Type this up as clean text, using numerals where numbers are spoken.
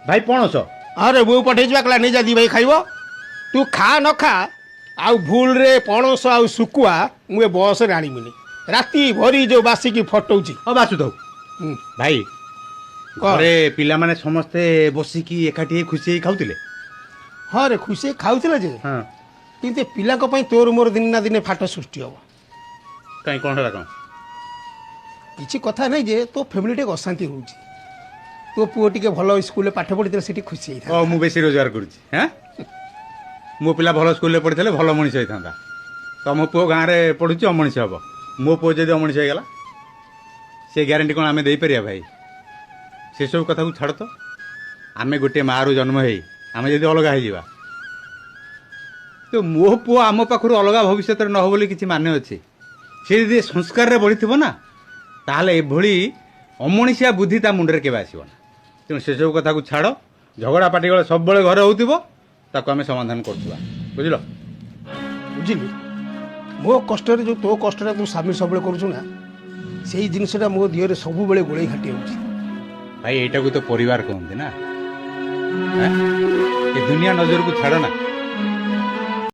ଭାଇ ପଣସ अरे वो पठे कला नहीं जा दी भाई खाइब तू खा न खा आउ भूल रे पणस आउ सुकुआ मुझे बस रे आनीमुनि राति भरी जो बासिकी फटौची ହଁ ବାସୁଥାଉ ଭାଇ କହ। ଘରେ ପିଲାମାନେ ସମସ୍ତେ ବସିକି ଏକାଠି ହେଇ ଖୁସି ହେଇ ଖାଉଥିଲେ। हाँ रे खुशी खाऊला जे ହଁ किंतु पिला तोर मोर दिन ना दिन फाट सृष्टि हम କାଇଁ କ'ଣ ହେଲା କ'ଣ? किसी कथा नहीं जे तो फैमिली टे अशांति होउची तो पुओ टिके भल स्कूल पाठ पढ़ी सेठी खुशी ଓ होइथा ମୁଁ ବେଶୀ ରୋଜଗାର କରୁଛି ହଁ ମୋ ପିଲା ଭଲ ସ୍କୁଲରେ ପଢ଼ିଥିଲେ ଭଲ ମଣିଷ ହେଇଥାନ୍ତା। ତମ ପୁଅ ଗାଁରେ ପଢ଼ୁଛି ଅମଣିଷ ହେବ। ମୋ ପୁଅ ଯଦି ଅମଣିଷ ହେଇଗଲା ସେ ଗ୍ୟାରେଣ୍ଟି କ'ଣ ଆମେ ଦେଇପାରିବା ଭାଇ? ସେସବୁ କଥାକୁ ଛାଡ଼ ତ। ଆମେ ଗୋଟିଏ ମାଆରୁ ଜନ୍ମ ହେଇ ଆମେ ଯଦି ଅଲଗା ହେଇଯିବା ତ ମୋ ପୁଅ ଆମ ପାଖରୁ ଅଲଗା ଭବିଷ୍ୟତରେ ନ ହେବ ବୋଲି କିଛି ମାନେ ଅଛି। ସେ ଯଦି ସଂସ୍କାରରେ ବଢ଼ିଥିବ ନା ତାହେଲେ ଏଭଳି ଅମଣିଷିଆ ବୁଦ୍ଧି ତା ମୁଣ୍ଡରେ କେବେ ଆସିବ ନା। ତେଣୁ ସେସବୁ କଥାକୁ ଛାଡ଼। ଝଗଡ଼ା ପାଟିଗଳ ସବୁବେଳେ ଘରେ ହେଉଥିବ ତାକୁ ଆମେ ସମାଧାନ କରୁଥିବା ବୁଝିଲ। बुझिली मो कष्ट जो तो कष्ट तू सामिल सब करूँ ना से जिनसा मो दिहरे सब बेले गोड़े घाटी होची भाई एटाକୁ तो परिवार कहते ना। ए दुनिया नजर को छाड़ ना।